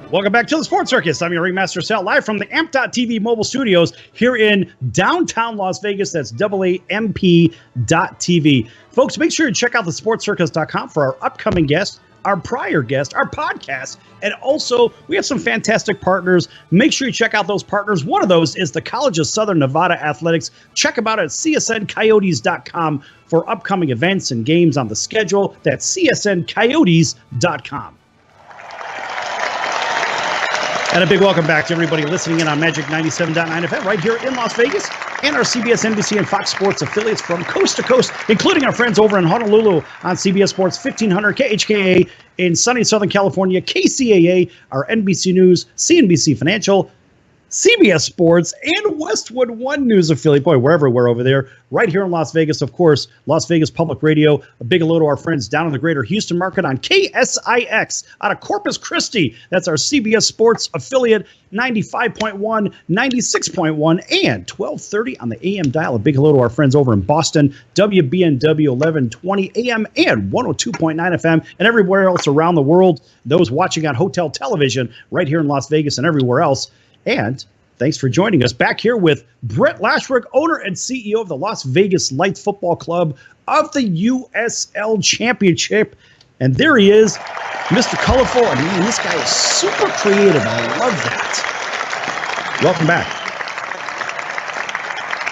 Welcome back to the Sports Circus. I'm your ringmaster Sal, live from the AAMP.TV mobile studios here in downtown Las Vegas. That's AAMP.TV. Folks, make sure you check out the sportscircus.com for our upcoming guests, our prior guests, our podcast, and also we have some fantastic partners. Make sure you check out those partners. One of those is the College of Southern Nevada Athletics. Check them out at csncoyotes.com for upcoming events and games on the schedule. That's csncoyotes.com. And a big welcome back to everybody listening in on Magic 97.9 FM right here in Las Vegas and our CBS, NBC, and Fox Sports affiliates from coast to coast, including our friends over in Honolulu on CBS Sports 1500 KHKA in sunny Southern California, KCAA, our NBC News, CNBC Financial, CBS Sports, and Westwood One News affiliate. Boy, we're everywhere over there. Right here in Las Vegas, of course, Las Vegas Public Radio. A big hello to our friends down in the greater Houston market on KSIX out of Corpus Christi. That's our CBS Sports affiliate, 95.1, 96.1, and 1230 on the AM dial. A big hello to our friends over in Boston, WBNW 1120 AM and 102.9 FM, and everywhere else around the world. Those watching on hotel television right here in Las Vegas and everywhere else. And thanks for joining us back here with Brett Lashbrook, owner and CEO of the Las Vegas Lights Football Club of the USL Championship. And there he is, Mr. Colorful. I mean, this guy is super creative. I love that. Welcome back.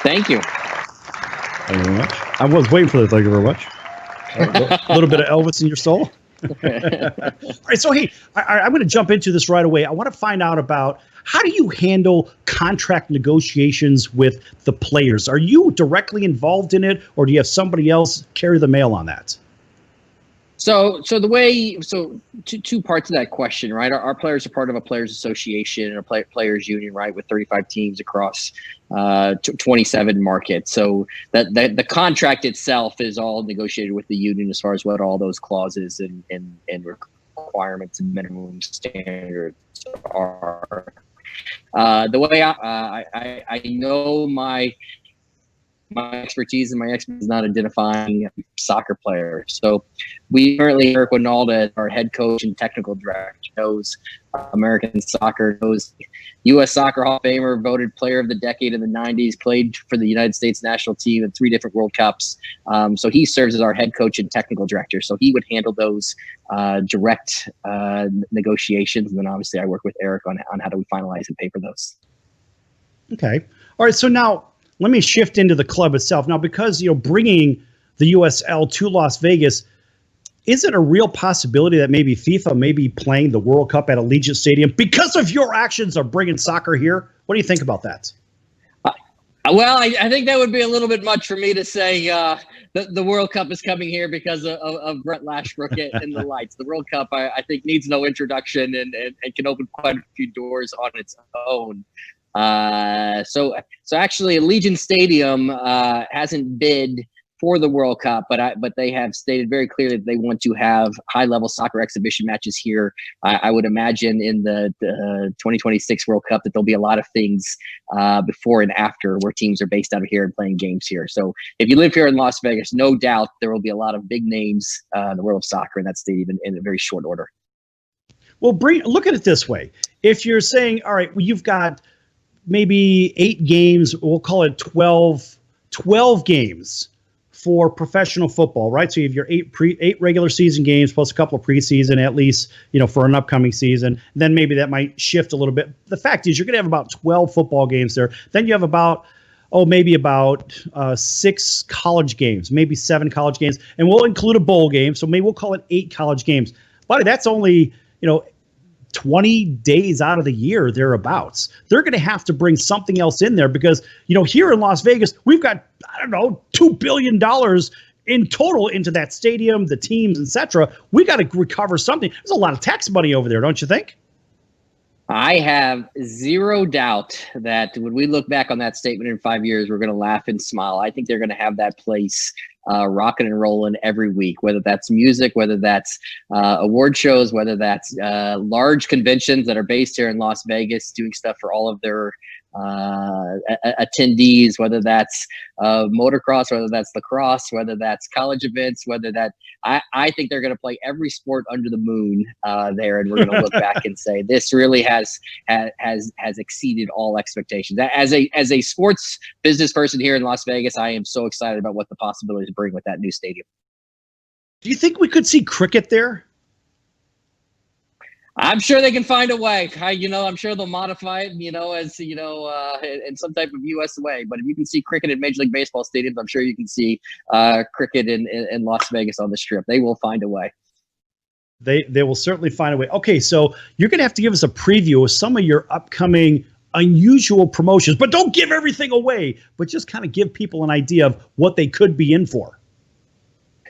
Thank you. Thank you very much. I was waiting for that. Thank you very much. A little bit of Elvis in your soul. All right, so hey, I'm going to jump into this right away. I want to find out about how do you handle contract negotiations with the players? Are you directly involved in it, or do you have somebody else carry the mail on that? So two parts of that question, right? Our players are part of a players association and a players union, right, with 35 teams across 27 markets. So that the contract itself is all negotiated with the union as far as what all those clauses and requirements and minimum standards are. The way I know my expertise and my expertise is not identifying soccer players. So we currently, Eric Winalda, our head coach and technical director, knows American soccer, knows U.S. Soccer Hall of Famer, voted player of the decade in the 90s, played for the United States national team in 3 different World Cups. So he serves as our head coach and technical director. So he would handle those direct negotiations. And then obviously I work with Eric on how do we finalize and pay for those. Okay. All right. So now, let me shift into the club itself. Now, because, bringing the USL to Las Vegas, is it a real possibility that maybe FIFA may be playing the World Cup at Allegiant Stadium because of your actions of bringing soccer here? What do you think about that? Well, I think that would be a little bit much for me to say the World Cup is coming here because of Brett Lashbrook and the Lights. The World Cup, I think, needs no introduction and can open quite a few doors on its own. So actually, Allegiant Stadium hasn't bid for the World Cup, but they have stated very clearly that they want to have high-level soccer exhibition matches here. I would imagine in the 2026 World Cup that there'll be a lot of things before and after where teams are based out of here and playing games here. So if you live here in Las Vegas, no doubt there will be a lot of big names in the world of soccer in that stadium in a very short order. Well, look at it this way. If you're saying, all right, well, you've got maybe 8 games, we'll call it 12 games for professional football, right? So you have your 8 regular season games plus a couple of preseason at least, for an upcoming season. Then maybe that might shift a little bit. The fact is you're going to have about 12 football games there. Then you have about 6 college games, maybe 7 college games, and we'll include a bowl game. So maybe we'll call it 8 college games. Buddy, that's only, 20 days out of the year, thereabouts. They're going to have to bring something else in there because, here in Las Vegas, we've got, $2 billion in total into that stadium, the teams, etc. We got to recover something. There's a lot of tax money over there, don't you think? I have zero doubt that when we look back on that statement in 5 years, we're going to laugh and smile. I think they're going to have that place rocking and rolling every week, whether that's music, whether that's award shows, whether that's large conventions that are based here in Las Vegas, doing stuff for all of their attendees, whether that's motocross, whether that's lacrosse, whether that's college events, whether that I think they're going to play every sport under the moon there, and we're going to look back and say this really has exceeded all expectations. As a sports business person here in Las Vegas, I am so excited about what the possibilities bring with that new stadium. Do you think we could see cricket there? I'm sure they can find a way. I'm sure they'll modify it, as in some type of U.S. way. But if you can see cricket in Major League Baseball stadiums, I'm sure you can see cricket in Las Vegas on the Strip. They will find a way. They will certainly find a way. Okay, so you're going to have to give us a preview of some of your upcoming unusual promotions, but don't give everything away, but just kind of give people an idea of what they could be in for.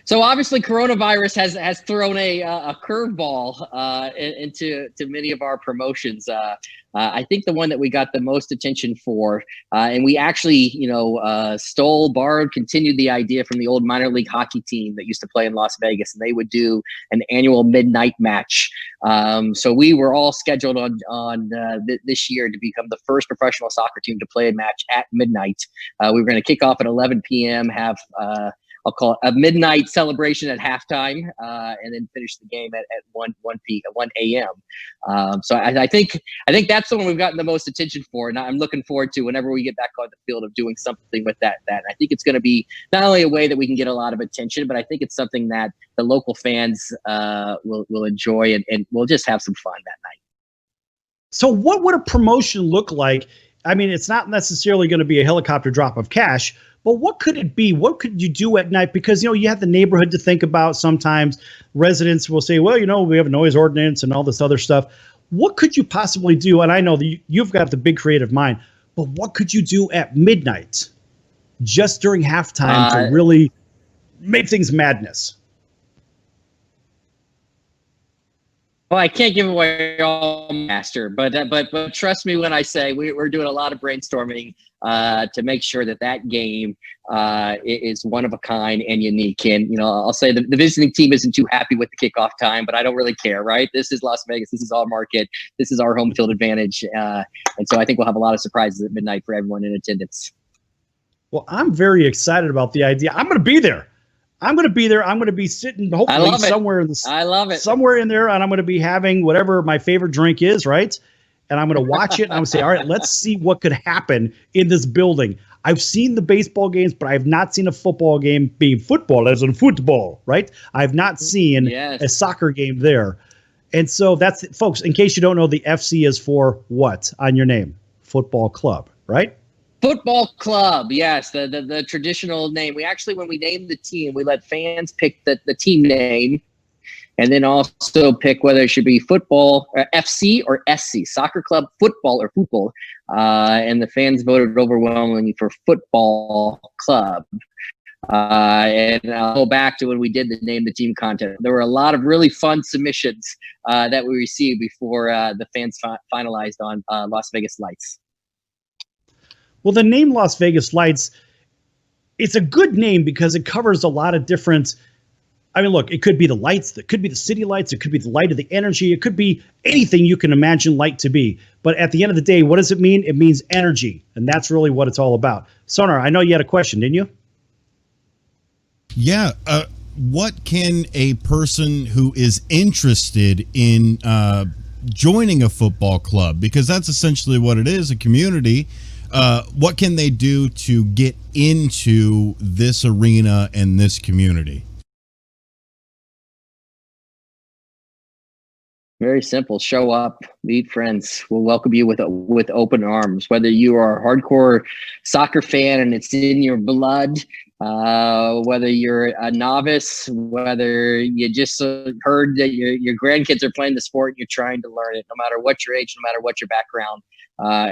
So obviously, coronavirus has thrown a curveball into many of our promotions. I think the one that we got the most attention for, and we actually, borrowed, continued the idea from the old minor league hockey team that used to play in Las Vegas, and they would do an annual midnight match. So we were all scheduled on this year to become the first professional soccer team to play a match at midnight. We were going to kick off at 11 p.m., have I'll call it a midnight celebration at halftime, and then finish the game at 1 a.m. So I think that's the one we've gotten the most attention for, and I'm looking forward to whenever we get back on the field of doing something with that. I think it's going to be not only a way that we can get a lot of attention, but I think it's something that the local fans will enjoy, and we'll just have some fun that night. So what would a promotion look like? I mean, it's not necessarily going to be a helicopter drop of cash, but what could it be? What could you do at night? Because, you have the neighborhood to think about. Sometimes residents will say, well, we have a noise ordinance and all this other stuff. What could you possibly do? And I know that you've got the big creative mind, but what could you do at midnight just during halftime to really make things madness? Well, I can't give away all master, but trust me when I say we're doing a lot of brainstorming to make sure that game is one of a kind and unique. And I'll say the visiting team isn't too happy with the kickoff time, but I don't really care. Right? This is Las Vegas. This is our market. This is our home field advantage, and so I think we'll have a lot of surprises at midnight for everyone in attendance. Well, I'm very excited about the idea. I'm going to be there. I'm going to be sitting hopefully somewhere in I love it. Somewhere in there, and I'm going to be having whatever my favorite drink is, right? And I'm going to watch it, and I'm going to say, all right, let's see what could happen in this building. I've seen the baseball games, but I have not seen a football game being football as in football, right? I've not seen a soccer game there. And so that's, folks, in case you don't know, the FC is for what on your name? Football club, right? Football club, yes, the traditional name. We actually, when we named the team, we let fans pick the team name, and then also pick whether it should be football or FC or SC, soccer club, football or football. And the fans voted overwhelmingly for football club. And I'll go back to when we did the name the team contest. There were a lot of really fun submissions that we received before the fans finalized on Las Vegas Lights. Well, the name Las Vegas Lights, it's a good name because it covers a lot of different. I mean, look, it could be the lights, it could be the city lights, it could be the light of the energy, it could be anything you can imagine light to be. But at the end of the day, what does it mean? It means energy, and that's really what it's all about. Sonar, I know you had a question, didn't you? Yeah. What can a person who is interested in joining a football club, because that's essentially what it is, a community, what can they do to get into this arena and this community? Very simple. Show up, meet friends. We'll welcome you with open arms. Whether you are a hardcore soccer fan and it's in your blood, whether you're a novice, whether you just heard that your grandkids are playing the sport and you're trying to learn it, no matter what your age, no matter what your background,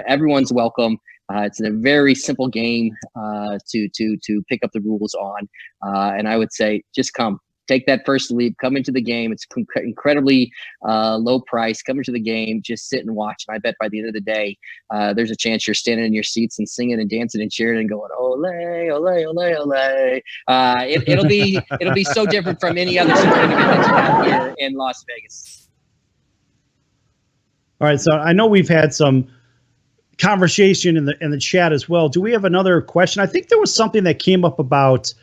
everyone's welcome. It's a very simple game to pick up the rules on, and I would say just come. Take that first leap, come into the game. It's incredibly low price. Come into the game, just sit and watch. And I bet by the end of the day, there's a chance you're standing in your seats and singing and dancing and cheering and going, ole, ole, ole, ole. It'll be so different from any other sporting event that you have here in Las Vegas. All right, so I know we've had some conversation in the chat as well. Do we have another question? I think there was something that came up about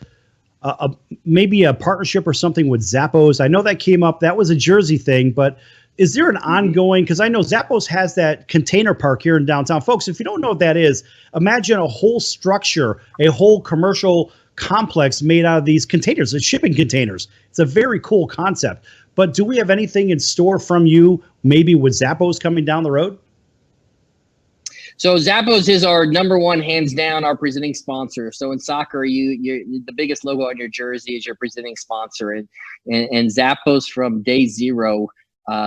maybe a partnership or something with Zappos. I know that came up. That was a Jersey thing, but is there an ongoing, because I know Zappos has that container park here in downtown. Folks, if you don't know what that is, imagine a whole structure, a whole commercial complex made out of these containers, the shipping containers. It's a very cool concept. But do we have anything in store from you, maybe with Zappos coming down the road? So Zappos is our number one, hands down, our presenting sponsor. So in soccer, you're the biggest logo on your jersey is your presenting sponsor, and Zappos from day zero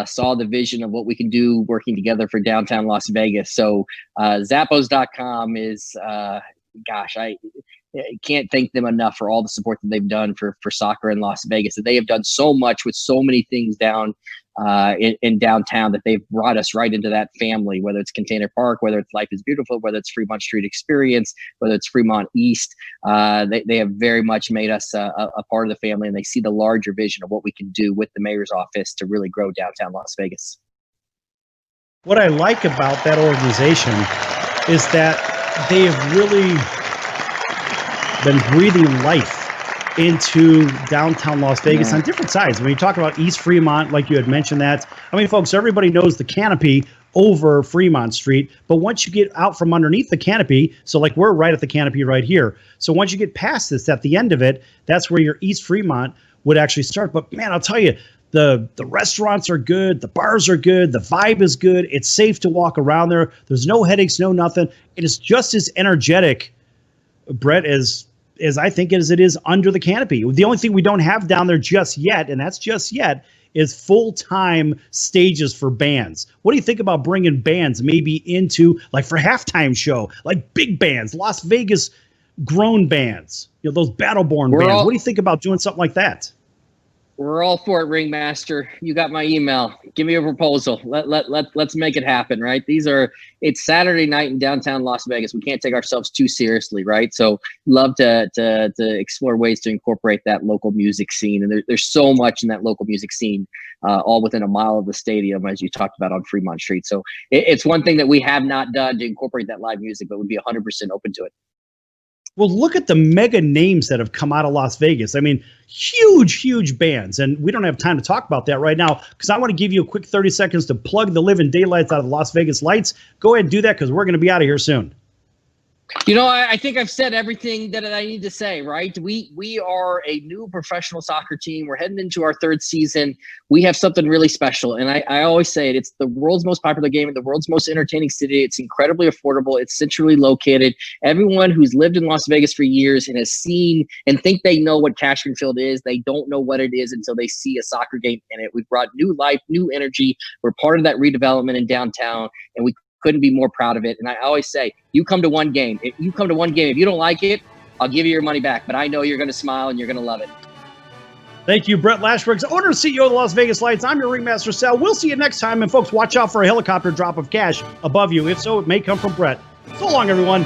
saw the vision of what we can do working together for downtown Las Vegas. So Zappos.com is, gosh, I can't thank them enough for all the support that they've done for soccer in Las Vegas. That they have done so much with so many things down in downtown, that they've brought us right into that family, whether it's Container Park, whether it's Life is Beautiful, whether it's Fremont Street Experience, whether it's Fremont East. They have very much made us a part of the family, and they see the larger vision of what we can do with the mayor's office to really grow downtown Las Vegas. What I like about that organization is that they have really been breathing life into downtown Las Vegas on different sides. When you talk about East Fremont, like you had mentioned that, I mean, folks, everybody knows the canopy over Fremont Street, but once you get out from underneath the canopy, so like we're right at the canopy right here. So once you get past this, at the end of it, that's where your East Fremont would actually start. But man, I'll tell you, the restaurants are good, the bars are good, the vibe is good, it's safe to walk around there. There's no headaches, no nothing. It is just as energetic, Brett, as I think as it is under the canopy. The only thing we don't have down there just yet, and that's just yet, is full-time stages for bands. What do you think about bringing bands maybe into, like for halftime show, like big bands, Las Vegas grown bands, those Battleborn bands? What do you think about doing something like that? We're all for it, Ringmaster. You got my email. Give me a proposal. Let's make it happen, right? It's Saturday night in downtown Las Vegas. We can't take ourselves too seriously, right? So love to explore ways to incorporate that local music scene. And there's so much in that local music scene, all within a mile of the stadium, as you talked about on Fremont Street. So it's one thing that we have not done to incorporate that live music, but would be 100% open to it. Well, look at the mega names that have come out of Las Vegas. I mean, huge, huge bands. And we don't have time to talk about that right now because I want to give you a quick 30 seconds to plug the living daylights out of the Las Vegas Lights. Go ahead and do that because we're going to be out of here soon. I think I've said everything that I need to say, right? We are a new professional soccer team. We're heading into our third season. We have something really special. And I always say it. It's the world's most popular game in the world's most entertaining city. It's incredibly affordable. It's centrally located. Everyone who's lived in Las Vegas for years and has seen and think they know what Cashman Field is, they don't know what it is until they see a soccer game in it. We've brought new life, new energy. We're part of that redevelopment in downtown, and we couldn't be more proud of it. And I always say, you come to one game. If you don't like it, I'll give you your money back. But I know you're going to smile and you're going to love it. Thank you, Brett Lashbriggs, owner and CEO of the Las Vegas Lights. I'm your Ringmaster Sal. We'll see you next time. And folks, watch out for a helicopter drop of cash above you. If so, it may come from Brett. So long, everyone.